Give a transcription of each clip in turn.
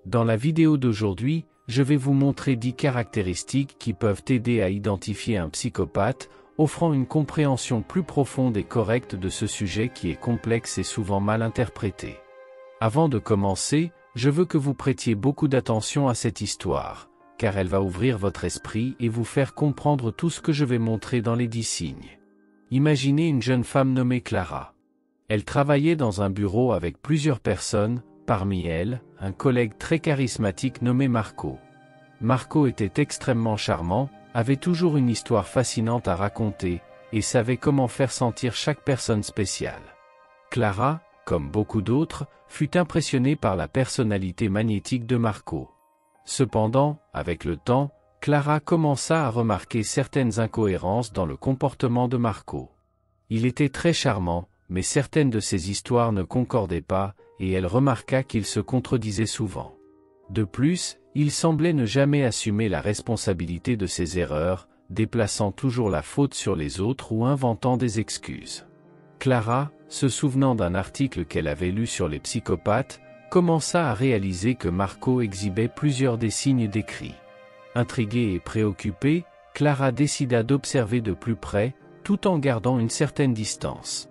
Dans la vidéo d'aujourd'hui, je vais vous montrer 10 caractéristiques qui peuvent aider à identifier un psychopathe, offrant une compréhension plus profonde et correcte de ce sujet qui est complexe et souvent mal interprété. Avant de commencer, je veux que vous prêtiez beaucoup d'attention à cette histoire, car elle va ouvrir votre esprit et vous faire comprendre tout ce que je vais montrer dans les 10 signes. Imaginez une jeune femme nommée Clara. Elle travaillait dans un bureau avec plusieurs personnes, parmi elles, un collègue très charismatique nommé Marco. Marco était extrêmement charmant, avait toujours une histoire fascinante à raconter, et savait comment faire sentir chaque personne spéciale. Clara, comme beaucoup d'autres, fut impressionnée par la personnalité magnétique de Marco. Cependant, avec le temps, Clara commença à remarquer certaines incohérences dans le comportement de Marco. Il était très charmant, mais certaines de ses histoires ne concordaient pas, et elle remarqua qu'il se contredisait souvent. De plus, il semblait ne jamais assumer la responsabilité de ses erreurs, déplaçant toujours la faute sur les autres ou inventant des excuses. Clara, se souvenant d'un article qu'elle avait lu sur les psychopathes, commença à réaliser que Marco exhibait plusieurs des signes décrits. Intriguée et préoccupée, Clara décida d'observer de plus près, tout en gardant une certaine distance.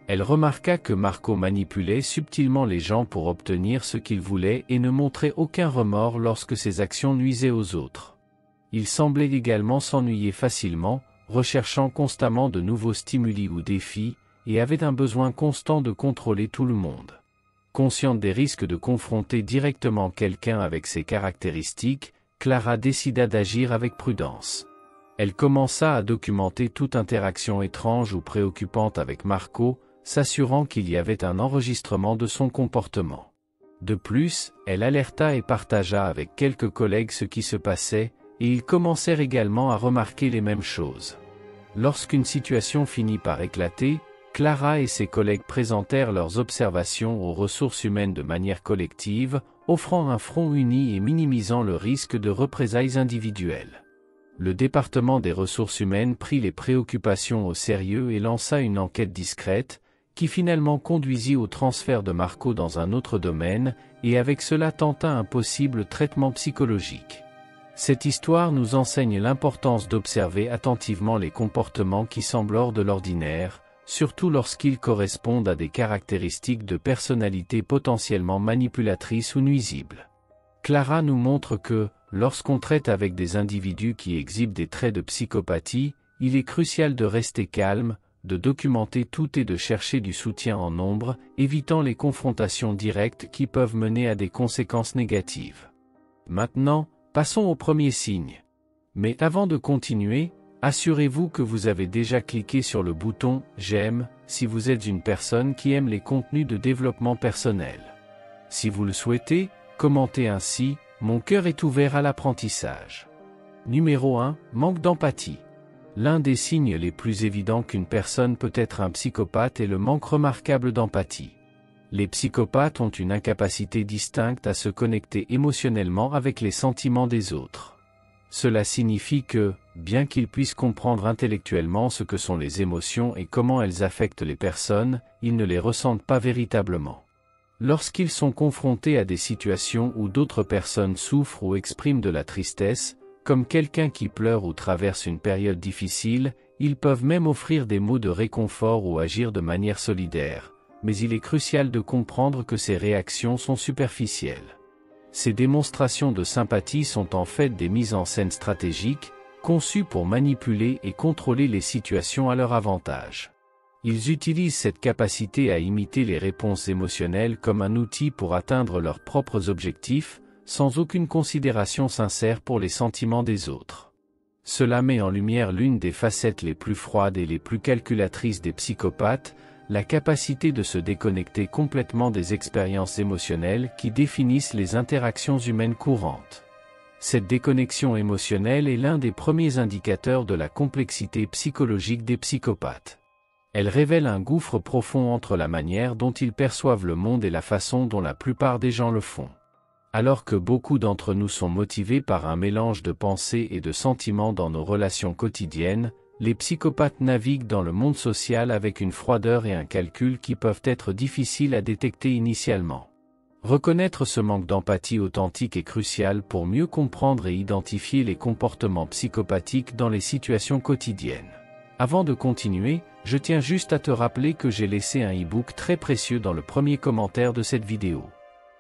Elle remarqua que Marco manipulait subtilement les gens pour obtenir ce qu'il voulait et ne montrait aucun remords lorsque ses actions nuisaient aux autres. Il semblait également s'ennuyer facilement, recherchant constamment de nouveaux stimuli ou défis, et avait un besoin constant de contrôler tout le monde. Consciente des risques de confronter directement quelqu'un avec ces caractéristiques, Clara décida d'agir avec prudence. Elle commença à documenter toute interaction étrange ou préoccupante avec Marco, s'assurant qu'il y avait un enregistrement de son comportement. De plus, elle alerta et partagea avec quelques collègues ce qui se passait, et ils commencèrent également à remarquer les mêmes choses. Lorsqu'une situation finit par éclater, Clara et ses collègues présentèrent leurs observations aux ressources humaines de manière collective, offrant un front uni et minimisant le risque de représailles individuelles. Le département des ressources humaines prit les préoccupations au sérieux et lança une enquête discrète, qui finalement conduisit au transfert de Marco dans un autre domaine, et avec cela tenta un possible traitement psychologique. Cette histoire nous enseigne l'importance d'observer attentivement les comportements qui semblent hors de l'ordinaire, surtout lorsqu'ils correspondent à des caractéristiques de personnalité potentiellement manipulatrices ou nuisibles. Clara nous montre que, lorsqu'on traite avec des individus qui exhibent des traits de psychopathie, il est crucial de rester calme, de documenter tout et de chercher du soutien en nombre, évitant les confrontations directes qui peuvent mener à des conséquences négatives. Maintenant, passons au premier signe. Mais avant de continuer, assurez-vous que vous avez déjà cliqué sur le bouton « J'aime » si vous êtes une personne qui aime les contenus de développement personnel. Si vous le souhaitez, commentez ainsi « Mon cœur est ouvert à l'apprentissage ». Numéro 1. Manque d'empathie. L'un des signes les plus évidents qu'une personne peut être un psychopathe est le manque remarquable d'empathie. Les psychopathes ont une incapacité distincte à se connecter émotionnellement avec les sentiments des autres. Cela signifie que, bien qu'ils puissent comprendre intellectuellement ce que sont les émotions et comment elles affectent les personnes, ils ne les ressentent pas véritablement. Lorsqu'ils sont confrontés à des situations où d'autres personnes souffrent ou expriment de la tristesse, comme quelqu'un qui pleure ou traverse une période difficile, ils peuvent même offrir des mots de réconfort ou agir de manière solidaire, mais il est crucial de comprendre que ces réactions sont superficielles. Ces démonstrations de sympathie sont en fait des mises en scène stratégiques, conçues pour manipuler et contrôler les situations à leur avantage. Ils utilisent cette capacité à imiter les réponses émotionnelles comme un outil pour atteindre leurs propres objectifs, sans aucune considération sincère pour les sentiments des autres. Cela met en lumière l'une des facettes les plus froides et les plus calculatrices des psychopathes, la capacité de se déconnecter complètement des expériences émotionnelles qui définissent les interactions humaines courantes. Cette déconnexion émotionnelle est l'un des premiers indicateurs de la complexité psychologique des psychopathes. Elle révèle un gouffre profond entre la manière dont ils perçoivent le monde et la façon dont la plupart des gens le font. Alors que beaucoup d'entre nous sont motivés par un mélange de pensées et de sentiments dans nos relations quotidiennes, les psychopathes naviguent dans le monde social avec une froideur et un calcul qui peuvent être difficiles à détecter initialement. Reconnaître ce manque d'empathie authentique est crucial pour mieux comprendre et identifier les comportements psychopathiques dans les situations quotidiennes. Avant de continuer, je tiens juste à te rappeler que j'ai laissé un e-book très précieux dans le premier commentaire de cette vidéo.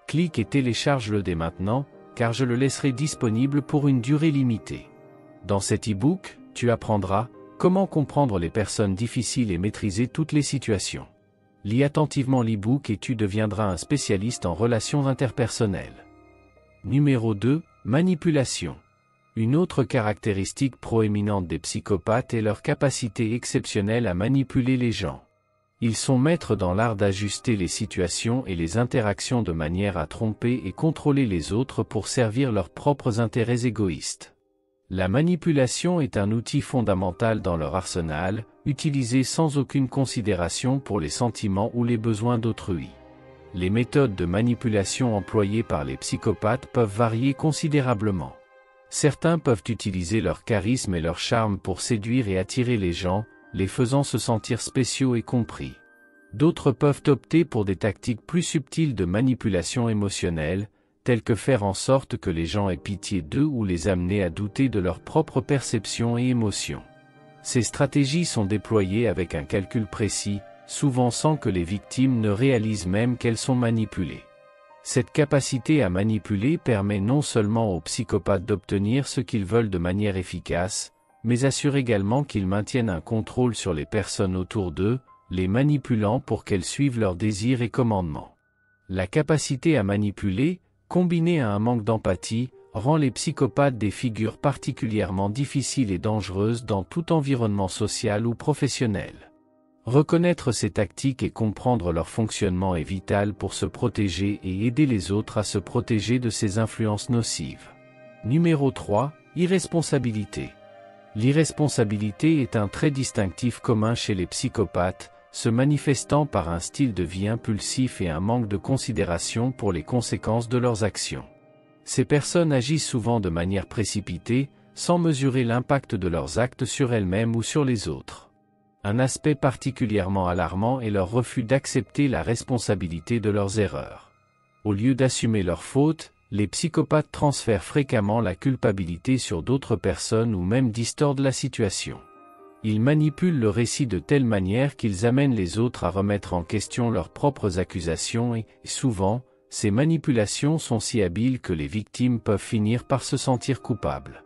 Clique et télécharge-le dès maintenant, car je le laisserai disponible pour une durée limitée. Dans cet e-book, tu apprendras comment comprendre les personnes difficiles et maîtriser toutes les situations. Lis attentivement l'e-book et tu deviendras un spécialiste en relations interpersonnelles. Numéro 2, manipulation. Une autre caractéristique proéminente des psychopathes est leur capacité exceptionnelle à manipuler les gens. Ils sont maîtres dans l'art d'ajuster les situations et les interactions de manière à tromper et contrôler les autres pour servir leurs propres intérêts égoïstes. La manipulation est un outil fondamental dans leur arsenal, utilisé sans aucune considération pour les sentiments ou les besoins d'autrui. Les méthodes de manipulation employées par les psychopathes peuvent varier considérablement. Certains peuvent utiliser leur charisme et leur charme pour séduire et attirer les gens, les faisant se sentir spéciaux et compris. D'autres peuvent opter pour des tactiques plus subtiles de manipulation émotionnelle, telles que faire en sorte que les gens aient pitié d'eux ou les amener à douter de leur propre perception et émotions. Ces stratégies sont déployées avec un calcul précis, souvent sans que les victimes ne réalisent même qu'elles sont manipulées. Cette capacité à manipuler permet non seulement aux psychopathes d'obtenir ce qu'ils veulent de manière efficace, mais assure également qu'ils maintiennent un contrôle sur les personnes autour d'eux, les manipulant pour qu'elles suivent leurs désirs et commandements. La capacité à manipuler, combinée à un manque d'empathie, rend les psychopathes des figures particulièrement difficiles et dangereuses dans tout environnement social ou professionnel. Reconnaître ces tactiques et comprendre leur fonctionnement est vital pour se protéger et aider les autres à se protéger de ces influences nocives. Numéro 3, irresponsabilité. L'irresponsabilité est un trait distinctif commun chez les psychopathes, se manifestant par un style de vie impulsif et un manque de considération pour les conséquences de leurs actions. Ces personnes agissent souvent de manière précipitée, sans mesurer l'impact de leurs actes sur elles-mêmes ou sur les autres. Un aspect particulièrement alarmant est leur refus d'accepter la responsabilité de leurs erreurs. Au lieu d'assumer leurs fautes, les psychopathes transfèrent fréquemment la culpabilité sur d'autres personnes ou même distordent la situation. Ils manipulent le récit de telle manière qu'ils amènent les autres à remettre en question leurs propres accusations et, souvent, ces manipulations sont si habiles que les victimes peuvent finir par se sentir coupables.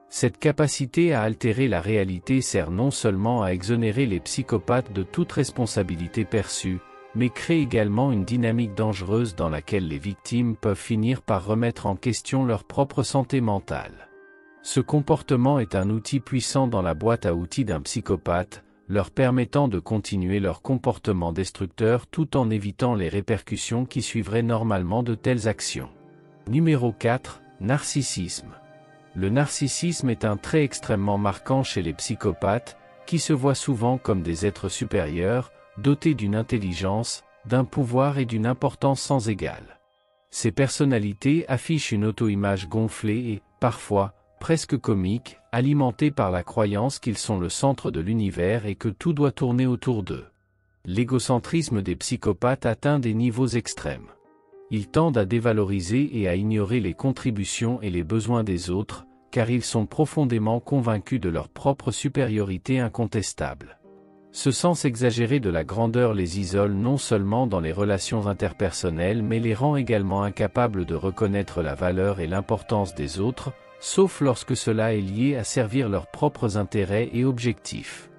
Cette capacité à altérer la réalité sert non seulement à exonérer les psychopathes de toute responsabilité perçue, mais crée également une dynamique dangereuse dans laquelle les victimes peuvent finir par remettre en question leur propre santé mentale. Ce comportement est un outil puissant dans la boîte à outils d'un psychopathe, leur permettant de continuer leur comportement destructeur tout en évitant les répercussions qui suivraient normalement de telles actions. Numéro 4, narcissisme. Le narcissisme est un trait extrêmement marquant chez les psychopathes, qui se voient souvent comme des êtres supérieurs, dotés d'une intelligence, d'un pouvoir et d'une importance sans égale. Ces personnalités affichent une auto-image gonflée et, parfois, presque comique, alimentée par la croyance qu'ils sont le centre de l'univers et que tout doit tourner autour d'eux. L'égocentrisme des psychopathes atteint des niveaux extrêmes. Ils tendent à dévaloriser et à ignorer les contributions et les besoins des autres, car ils sont profondément convaincus de leur propre supériorité incontestable. Ce sens exagéré de la grandeur les isole non seulement dans les relations interpersonnelles mais les rend également incapables de reconnaître la valeur et l'importance des autres, sauf lorsque cela est lié à servir leurs propres intérêts et objectifs.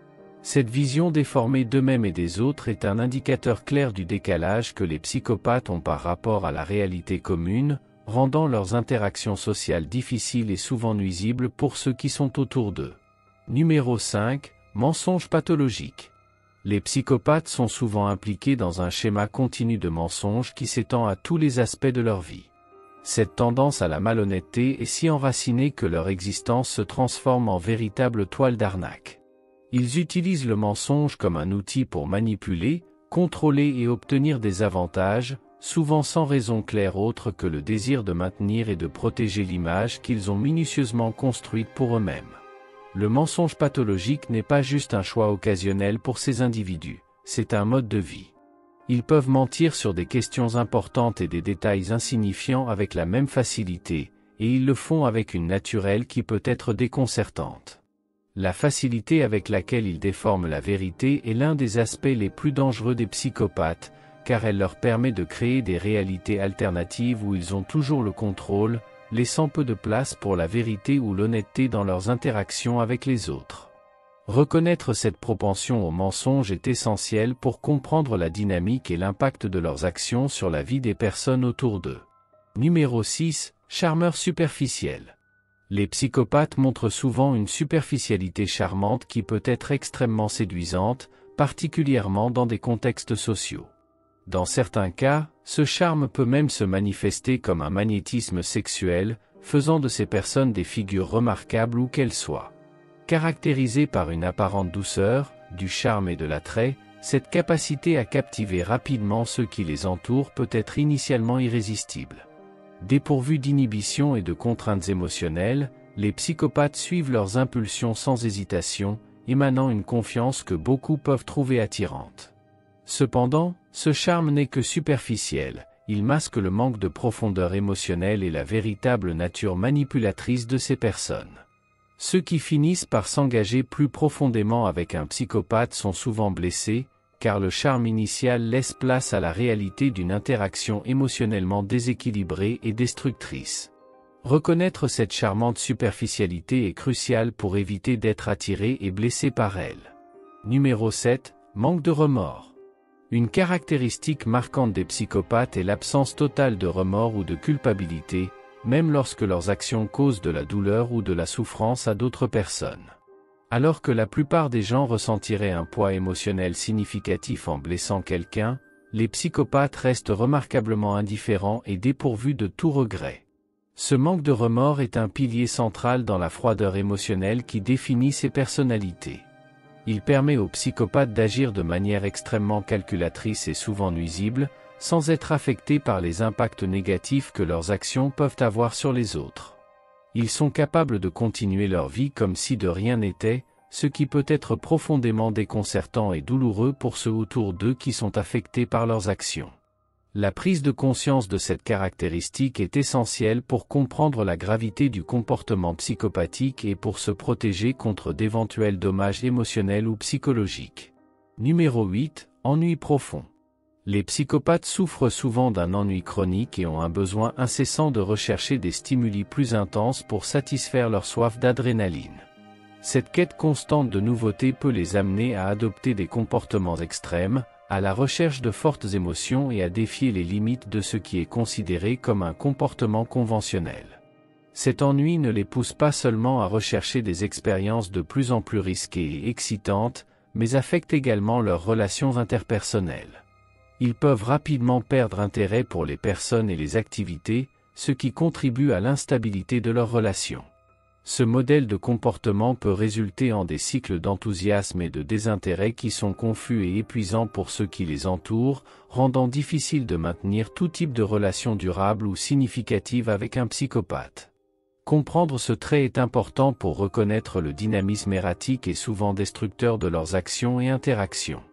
Cette vision déformée d'eux-mêmes et des autres est un indicateur clair du décalage que les psychopathes ont par rapport à la réalité commune, rendant leurs interactions sociales difficiles et souvent nuisibles pour ceux qui sont autour d'eux. Numéro 5, mensonge pathologique. Les psychopathes sont souvent impliqués dans un schéma continu de mensonges qui s'étend à tous les aspects de leur vie. Cette tendance à la malhonnêteté est si enracinée que leur existence se transforme en véritable toile d'arnaque. Ils utilisent le mensonge comme un outil pour manipuler, contrôler et obtenir des avantages, souvent sans raison claire autre que le désir de maintenir et de protéger l'image qu'ils ont minutieusement construite pour eux-mêmes. Le mensonge pathologique n'est pas juste un choix occasionnel pour ces individus, c'est un mode de vie. Ils peuvent mentir sur des questions importantes et des détails insignifiants avec la même facilité, et ils le font avec une naturelle qui peut être déconcertante. La facilité avec laquelle ils déforment la vérité est l'un des aspects les plus dangereux des psychopathes, car elle leur permet de créer des réalités alternatives où ils ont toujours le contrôle, laissant peu de place pour la vérité ou l'honnêteté dans leurs interactions avec les autres. Reconnaître cette propension au mensonge est essentiel pour comprendre la dynamique et l'impact de leurs actions sur la vie des personnes autour d'eux. Numéro 6. Charmeur superficiel. Les psychopathes montrent souvent une superficialité charmante qui peut être extrêmement séduisante, particulièrement dans des contextes sociaux. Dans certains cas, ce charme peut même se manifester comme un magnétisme sexuel, faisant de ces personnes des figures remarquables où qu'elles soient. Caractérisée par une apparente douceur, du charme et de l'attrait, cette capacité à captiver rapidement ceux qui les entourent peut être initialement irrésistible. Dépourvus d'inhibition et de contraintes émotionnelles, les psychopathes suivent leurs impulsions sans hésitation, émanant une confiance que beaucoup peuvent trouver attirante. Cependant, ce charme n'est que superficiel, il masque le manque de profondeur émotionnelle et la véritable nature manipulatrice de ces personnes. Ceux qui finissent par s'engager plus profondément avec un psychopathe sont souvent blessés, car le charme initial laisse place à la réalité d'une interaction émotionnellement déséquilibrée et destructrice. Reconnaître cette charmante superficialité est crucial pour éviter d'être attiré et blessé par elle. Numéro 7. Manque de remords. Une caractéristique marquante des psychopathes est l'absence totale de remords ou de culpabilité, même lorsque leurs actions causent de la douleur ou de la souffrance à d'autres personnes. Alors que la plupart des gens ressentiraient un poids émotionnel significatif en blessant quelqu'un, les psychopathes restent remarquablement indifférents et dépourvus de tout regret. Ce manque de remords est un pilier central dans la froideur émotionnelle qui définit ces personnalités. Il permet aux psychopathes d'agir de manière extrêmement calculatrice et souvent nuisible, sans être affectés par les impacts négatifs que leurs actions peuvent avoir sur les autres. Ils sont capables de continuer leur vie comme si de rien n'était, ce qui peut être profondément déconcertant et douloureux pour ceux autour d'eux qui sont affectés par leurs actions. La prise de conscience de cette caractéristique est essentielle pour comprendre la gravité du comportement psychopathique et pour se protéger contre d'éventuels dommages émotionnels ou psychologiques. Numéro 8. Ennui profond. Les psychopathes souffrent souvent d'un ennui chronique et ont un besoin incessant de rechercher des stimuli plus intenses pour satisfaire leur soif d'adrénaline. Cette quête constante de nouveautés peut les amener à adopter des comportements extrêmes, à la recherche de fortes émotions et à défier les limites de ce qui est considéré comme un comportement conventionnel. Cet ennui ne les pousse pas seulement à rechercher des expériences de plus en plus risquées et excitantes, mais affecte également leurs relations interpersonnelles. Ils peuvent rapidement perdre intérêt pour les personnes et les activités, ce qui contribue à l'instabilité de leurs relations. Ce modèle de comportement peut résulter en des cycles d'enthousiasme et de désintérêt qui sont confus et épuisants pour ceux qui les entourent, rendant difficile de maintenir tout type de relation durable ou significative avec un psychopathe. Comprendre ce trait est important pour reconnaître le dynamisme erratique et souvent destructeur de leurs actions et interactions.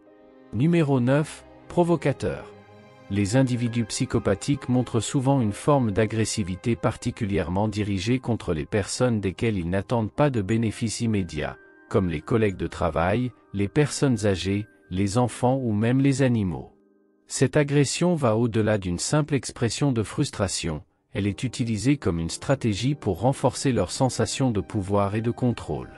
Numéro 9. Provocateur. Les individus psychopathiques montrent souvent une forme d'agressivité particulièrement dirigée contre les personnes desquelles ils n'attendent pas de bénéfices immédiats, comme les collègues de travail, les personnes âgées, les enfants ou même les animaux. Cette agression va au-delà d'une simple expression de frustration, elle est utilisée comme une stratégie pour renforcer leur sensation de pouvoir et de contrôle.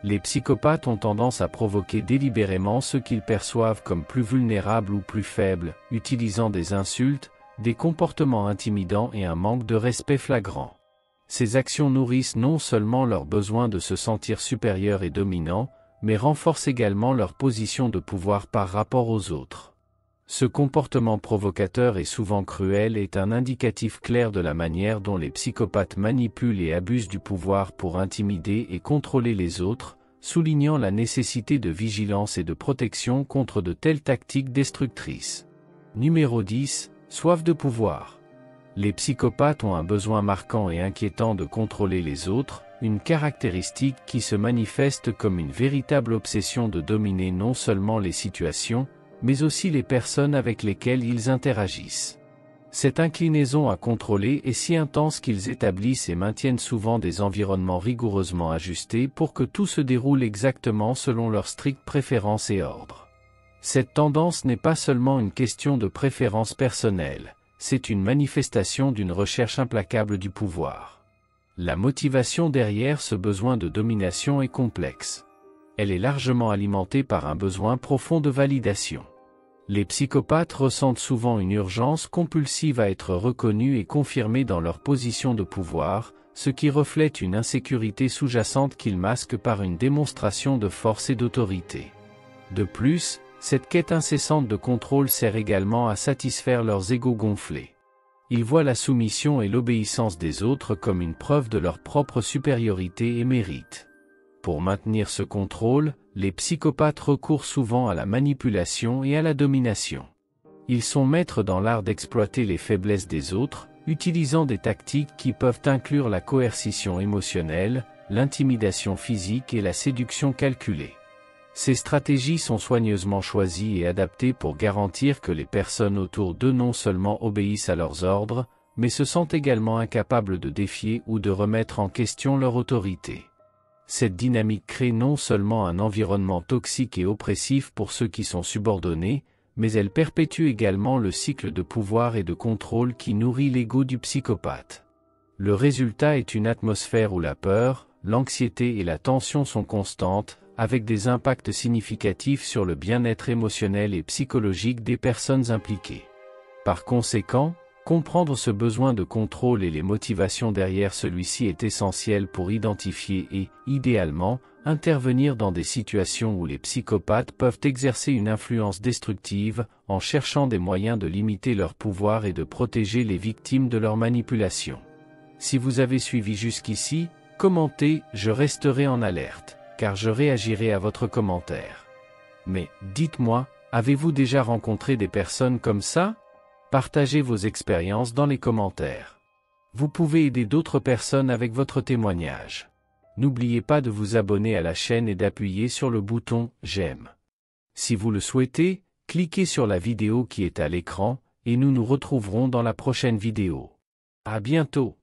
Les psychopathes ont tendance à provoquer délibérément ceux qu'ils perçoivent comme plus vulnérables ou plus faibles, utilisant des insultes, des comportements intimidants et un manque de respect flagrant. Ces actions nourrissent non seulement leur besoin de se sentir supérieurs et dominants, mais renforcent également leur position de pouvoir par rapport aux autres. Ce comportement provocateur et souvent cruel est un indicatif clair de la manière dont les psychopathes manipulent et abusent du pouvoir pour intimider et contrôler les autres, soulignant la nécessité de vigilance et de protection contre de telles tactiques destructrices. Numéro 10. Soif de pouvoir. Les psychopathes ont un besoin marquant et inquiétant de contrôler les autres, une caractéristique qui se manifeste comme une véritable obsession de dominer non seulement les situations, mais aussi les personnes avec lesquelles ils interagissent. Cette inclinaison à contrôler est si intense qu'ils établissent et maintiennent souvent des environnements rigoureusement ajustés pour que tout se déroule exactement selon leurs strictes préférences et ordres. Cette tendance n'est pas seulement une question de préférence personnelle, c'est une manifestation d'une recherche implacable du pouvoir. La motivation derrière ce besoin de domination est complexe. Elle est largement alimentée par un besoin profond de validation. Les psychopathes ressentent souvent une urgence compulsive à être reconnus et confirmés dans leur position de pouvoir, ce qui reflète une insécurité sous-jacente qu'ils masquent par une démonstration de force et d'autorité. De plus, cette quête incessante de contrôle sert également à satisfaire leurs égos gonflés. Ils voient la soumission et l'obéissance des autres comme une preuve de leur propre supériorité et mérite. Pour maintenir ce contrôle, les psychopathes recourent souvent à la manipulation et à la domination. Ils sont maîtres dans l'art d'exploiter les faiblesses des autres, utilisant des tactiques qui peuvent inclure la coercition émotionnelle, l'intimidation physique et la séduction calculée. Ces stratégies sont soigneusement choisies et adaptées pour garantir que les personnes autour d'eux non seulement obéissent à leurs ordres, mais se sentent également incapables de défier ou de remettre en question leur autorité. Cette dynamique crée non seulement un environnement toxique et oppressif pour ceux qui sont subordonnés, mais elle perpétue également le cycle de pouvoir et de contrôle qui nourrit l'ego du psychopathe. Le résultat est une atmosphère où la peur, l'anxiété et la tension sont constantes, avec des impacts significatifs sur le bien-être émotionnel et psychologique des personnes impliquées. Par conséquent, comprendre ce besoin de contrôle et les motivations derrière celui-ci est essentiel pour identifier et, idéalement, intervenir dans des situations où les psychopathes peuvent exercer une influence destructive, en cherchant des moyens de limiter leur pouvoir et de protéger les victimes de leur manipulation. Si vous avez suivi jusqu'ici, commentez, je resterai en alerte, car je réagirai à votre commentaire. Mais, dites-moi, avez-vous déjà rencontré des personnes comme ça ? Partagez vos expériences dans les commentaires. Vous pouvez aider d'autres personnes avec votre témoignage. N'oubliez pas de vous abonner à la chaîne et d'appuyer sur le bouton « J'aime ». Si vous le souhaitez, cliquez sur la vidéo qui est à l'écran, et nous nous retrouverons dans la prochaine vidéo. À bientôt.